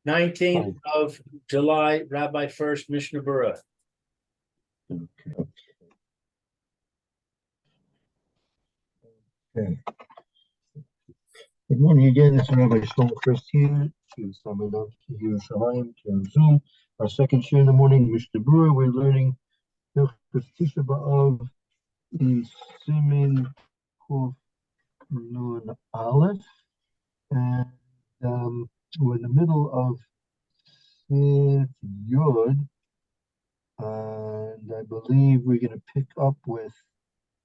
19th of July, Rabbi Furst, Mishna Berura. Okay. Okay. Good morning again. This is Rabbi Furst here to Samadam to Yerushalayim to Zoom. Our second share in the morning, Mishna Berura. We're learning Hilchos Tisha B'Av in Simin Kuf Nun Aleph, and we're in the middle of Sif Yud, and I believe we're going to pick up with.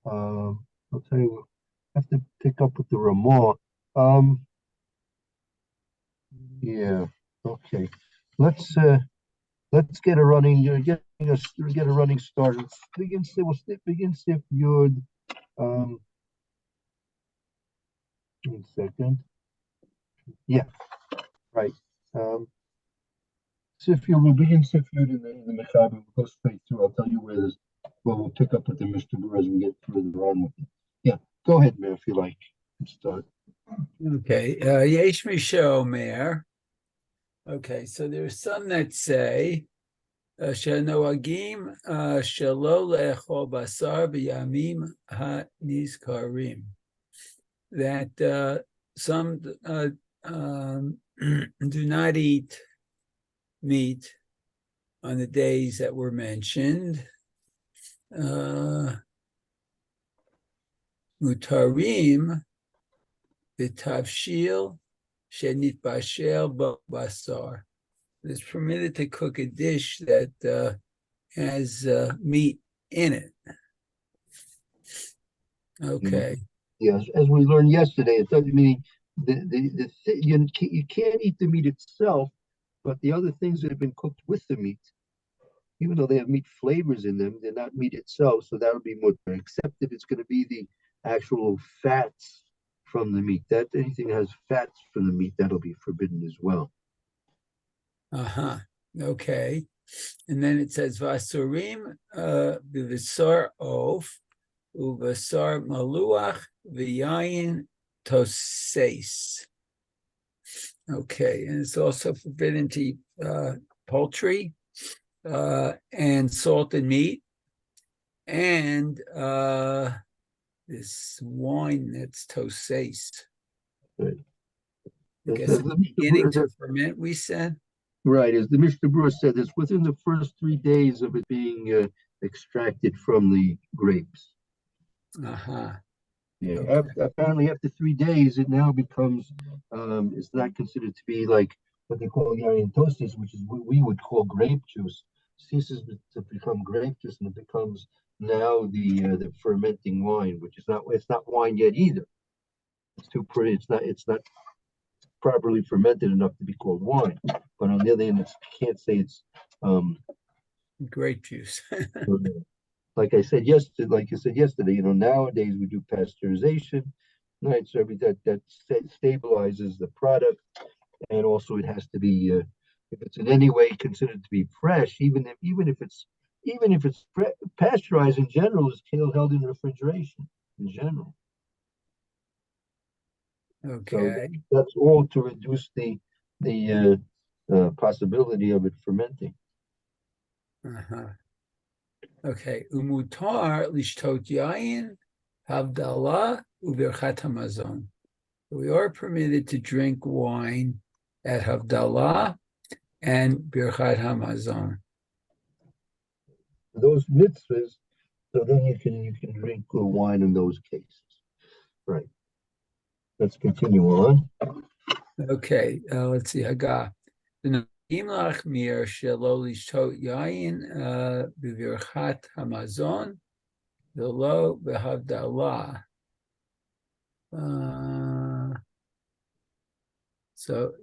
I'll tell you, I have to pick up with the Ramah. Yeah. Okay. Let's get a running get a running start. Let's begin. Begin Sif Yud. 1 second. Yeah. Right. Sif Yud. We'll begin Sif Yud in the Mechaber. We'll go straight through. I'll tell you where this. Well, we'll pick up with the Mishna Berura as we get further on with it. Yeah. Go ahead, man, if you like. Start. Okay. Yesh Omer. Okay, so there's some that say Shenoagim Shelo Le'echol Basar B'Yamim HaNizkarim, that some do not eat meat on the days that were mentioned. Mutarim B'Tavshil Shenit Bashel Basar. It's permitted to cook a dish that has meat in it. Okay. Yes, as we learned yesterday, it doesn't mean you can't eat the meat itself, but the other things that have been cooked with the meat, even though they have meat flavors in them, they're not meat itself, so that would be mutter, except if it's going to be the actual fats from the meat. That anything that has fats from the meat, that'll be forbidden as well. Okay. And then it says Vasurim B'Visar Of Uvasar Maluach V'Yayin Toseis. Okay, and it's also forbidden to eat poultry and salted meat and this wine that's Toseis. Right. I guess it's beginning to ferment, we said. Right, as the Mishna Berura said, it's within the first 3 days of it being extracted from the grapes. Yeah. Okay. Apparently, after 3 days, it now becomes it's not considered to be like what they call yayin tosis, which is what we would call grape juice. Ceases to become grape juice, and it becomes now the fermenting wine, which is not wine yet either. It's too pretty. It's not properly fermented enough to be called wine, but on the other hand, can't say it's grape juice. like you said yesterday, nowadays we do pasteurization, right? So that stabilizes the product, and also it has to be if it's in any way considered to be fresh, even if it's pasteurized in general, is still held in refrigeration in general. Okay. So that's all to reduce the possibility of it fermenting. Okay. Umutar lishtot yayin havdalah uberchat hamazon. We are permitted to drink wine at havdalah and birchat hamazon. Those mitzvahs, so then you can drink wine in those cases, right? Let's continue on. Okay, let's see. Haga. Imlach mir shelo lishtot yayin b'virchat hamazon v'lo b'havdalah. So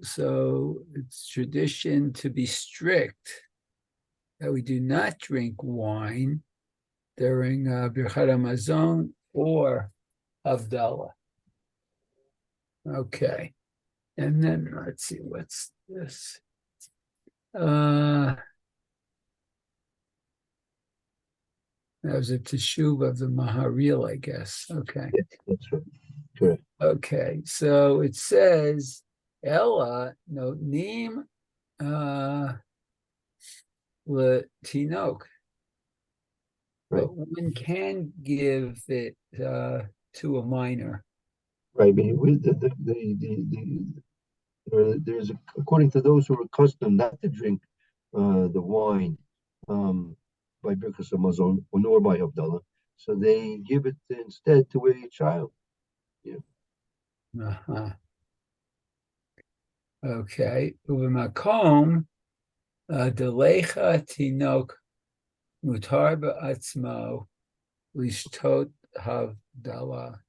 it's tradition to be strict that we do not drink wine during birchat hamazon or havdalah. Okay. And then let's see, what's this? That was a teshuva of the Maharil, I guess. Okay. Yes, that's right. Correct. Okay, so it says, Ella no nim Tinok. Right. But one can give it to a minor. Right. I mean, with there's according to those who are accustomed not to drink the wine by Birkas Hamazon or nor by Havdalah, so they give it instead to a child. Yeah. Uh-huh. Okay. Uvemakom delecha tinok mutar ba'atzmo lishtot havdalah.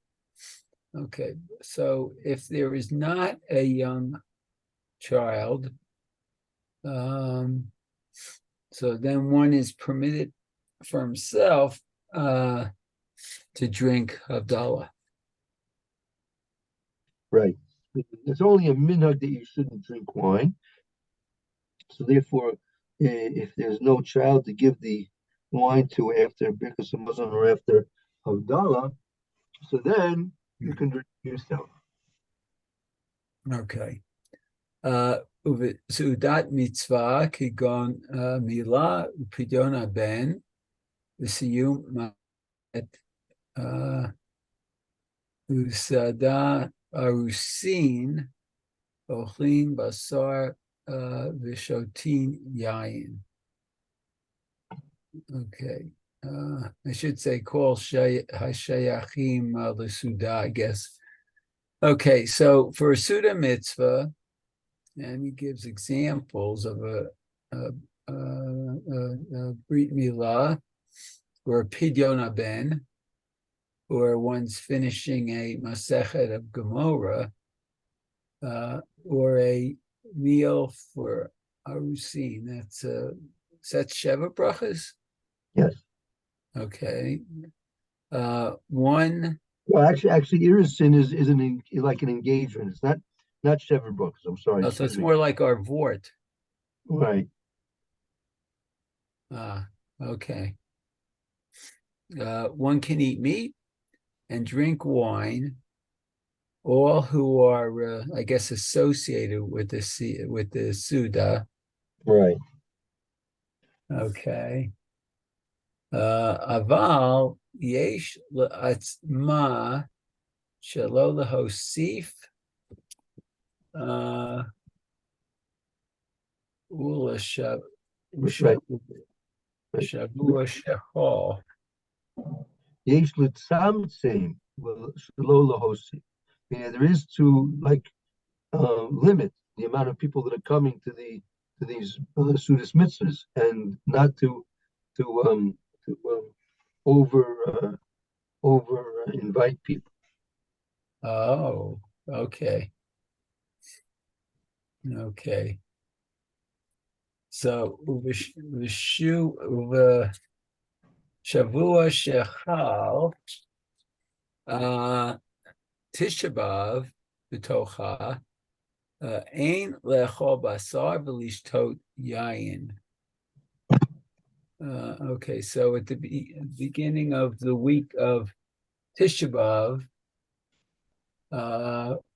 Okay, so if there is not a young child, so then one is permitted for himself to drink Havdalah. Right. It's only a minhag that you shouldn't drink wine. So therefore, if there's no child to give the wine to after Birkas Hamazon or after Havdalah, so then you can drink yourself. Okay. Seudat mitzvah kigon milah upidyon haben v'siyum ma'at usada arusin ochlin basar v'shotin yayin. Okay. I should say call hashayachim l'suda, I guess. Okay, so for a Suda mitzvah, and he gives examples of a Brit Milah or a Pidyon Ben, or one's finishing a Masechet of Gemara, or a meal for Arusin. That's Sheva brachas? Yes. Okay. One. Well, actually, irisin is like an engagement. It's not Shever books. I'm sorry. Oh, so it's more like our Vort. Right. Okay. One can eat meat and drink wine, all who are, I guess, associated with the Suda. Right. Okay. Aval yesh le'atzma shelo lehosif u'lashav Right. Shavua shechol. Yesh l'tzamtzem shelo lahosi. Yeah, there is to limit the amount of people that are coming to these Sudas mitzvahs, and not to over invite people. Oh, okay. Okay. So v'shu Shavua shechal Tisha B'av b'tocha ein lechol basar v'lishtot yayin. Okay, so at the beginning of the week of Tisha B'av,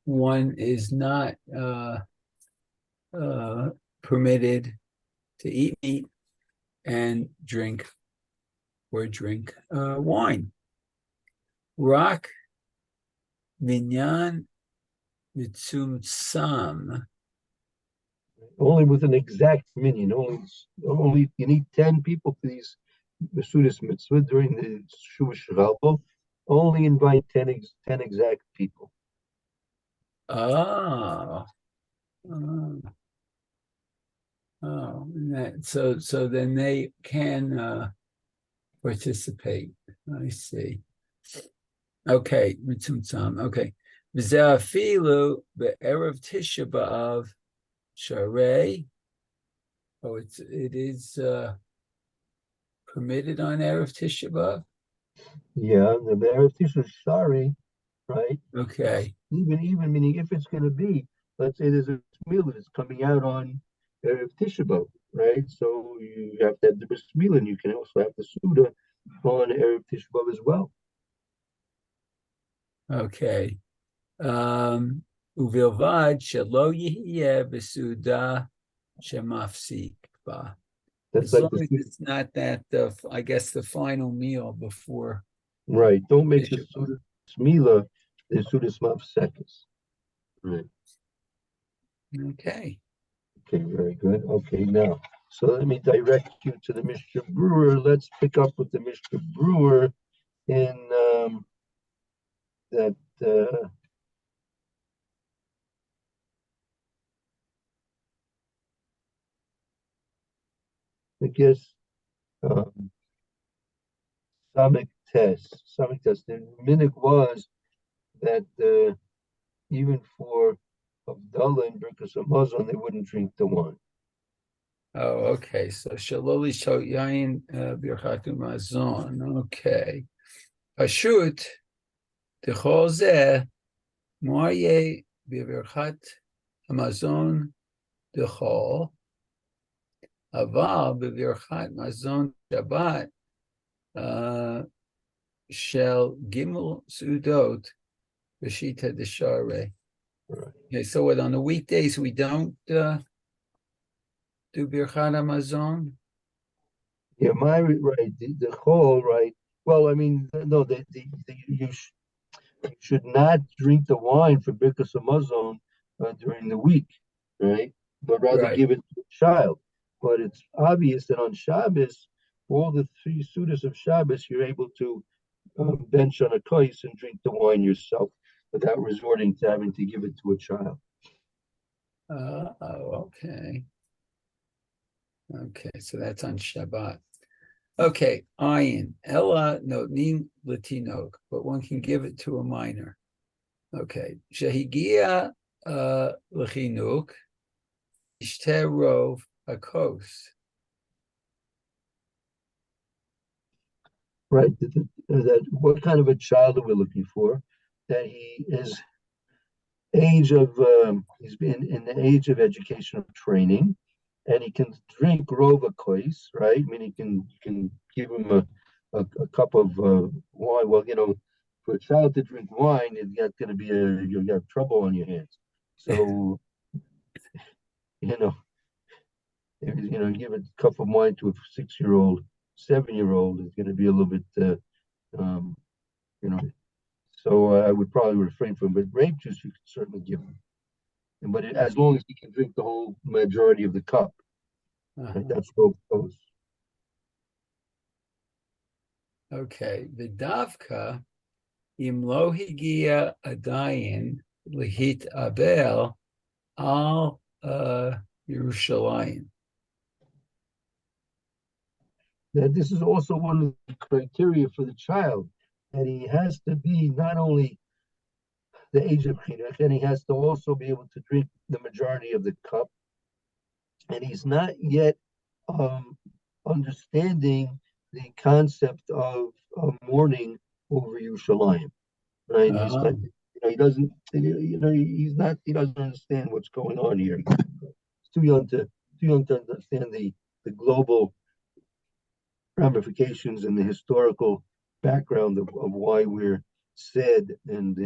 one is not permitted to eat meat and drink wine. Rak minyan mitzumtzam. Only with an exact minion. Only you need 10 people for these Sudas mitzvah during the Shuvash Rabbo. Only invite 10 exact people. Oh, so then they can participate. I see. Okay, mitzumtzam. Okay, v'ze'afilu be'erev Tisha B'av sharei. Oh, it is permitted on erev Tisha B'av. Yeah, the erev Tisha Shari, right? Okay. Even meaning if it's going to be, let's say there's a meal that's coming out on erev Tisha B'av, right? So you have to have the bris milah, and you can also have the Suda on erev Tisha B'av as well. Okay. Uvilvad shelo yihyeh b'suda shemafsik ba. That's As like long the as it's not that, I guess, the final meal before. right. Don't make the Yeshiva. Sudas Mila the Sudas Mafsekis. Right. Okay. Okay, very good. Okay, now, so let me direct you to the Mishna Brewer. Let's pick up with the Mishna Brewer in that I guess Samik test. Samik test. The minhag was that even for Abdullah and Birkas Hamazon, they wouldn't drink the wine. Oh, okay. So shaloli shot yain birchatu mazon. Okay. Pashut dechol zeh moye birchat hamazon dechol aval birchat mazon Shabbat shel gimel sudot b'shita deshare. Right. Okay, so what, on the weekdays we don't do birchat hamazon? Yeah, my right. The whole right. Well, I mean, no, you should not drink the wine for Birkas Hamazon during the week, right? But rather Right. give it to a child. But it's obvious that on Shabbos, all the three sudas of Shabbos, you're able to bench on a kais and drink the wine yourself without resorting to having to give it to a child. Okay. Okay, so that's on Shabbat. Okay, ayin. Ella notnin latinok, but one can give it to a minor. Okay. Shehigia lechinuk, ishte rov akos. Right. What kind of a child are we looking for? That he is age of he's been in the age of educational training, and he can drink rova kois, right? I mean, you can give him a cup of wine. Well, for a child to drink wine, it's got going to be you got trouble on your hands. So you know, if you give a cup of wine to a 6-year-old, 7-year-old, it's going to be a little bit um, you know. So I would probably refrain from, but grape juice you can certainly give him. But as long as he can drink the whole majority of the cup, right? That's what goes. Okay. Vidavka im lo higia adayin lihit abel al Yerushalayim. That this is also one of the criteria for the child, that he has to be not only the age of chinuch, and he has to also be able to drink the majority of the cup, and he's not yet understanding the concept of mourning over Yerushalayim. Right? He doesn't, he doesn't understand what's going on here. He's too young to understand the global ramifications and the historical background of why we're sad and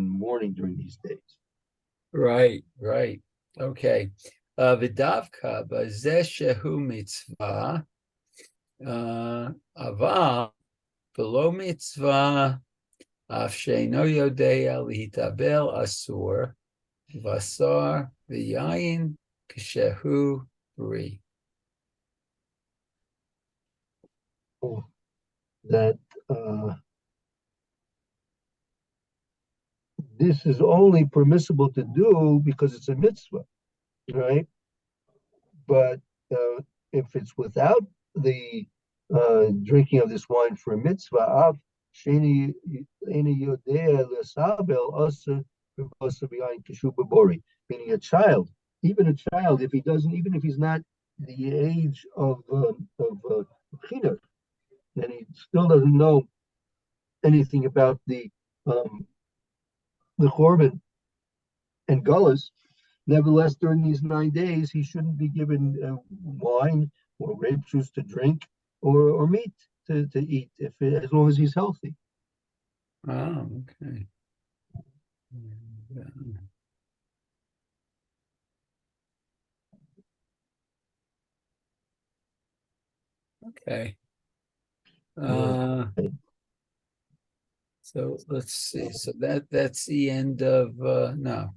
mourning during these days. Right. Okay. Vidavka bazeh shehu mitzvah aval below mitzvah af sheino yodea lihitabel asur vasar v'yayin kshehu bri. That this is only permissible to do because it's a mitzvah, right? But if it's without the drinking of this wine for a mitzvah, meaning a child, even a child, even if he's not the age of chinuch, then he still doesn't know anything about the korban and gullus. Nevertheless, during these 9 days, he shouldn't be given wine or grape juice to drink or meat to eat, as long as he's healthy. Oh, okay. Okay. Yeah. So let's see. So that's the end of no.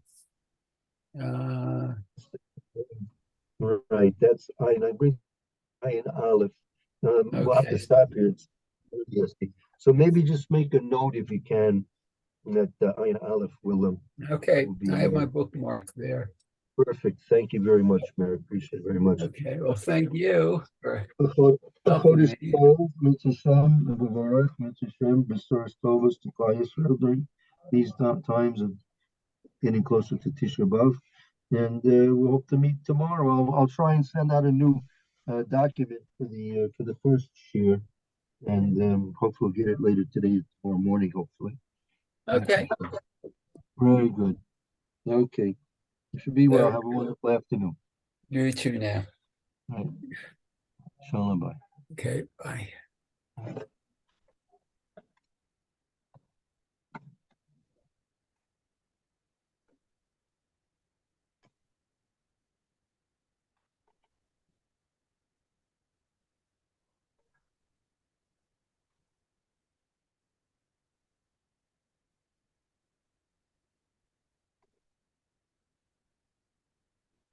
Right, that's Ayin. I bring Ayin Aleph. We'll have to Okay. stop here. It's yesterday. So maybe just make a note if you can that Ayin Aleph Okay. will be I have my here. bookmark there. Perfect. Thank you very much, Mary. Appreciate it very much. Okay. Well, thank you for helping Chodesh me. Tov, Mitzvah Shem, Bevarach, Mitzvah Shem, Besoros Tovos, to Klal Yisrael during these times of getting closer to Tisha B'Av, and we hope to meet tomorrow. I'll try and send out a new document for the first year, and hopefully we'll get it later today, tomorrow morning, hopefully. Okay. Very good. Okay. You should be well. So Have a wonderful afternoon. you too now. All right. Shalom. Bye. Okay. Bye.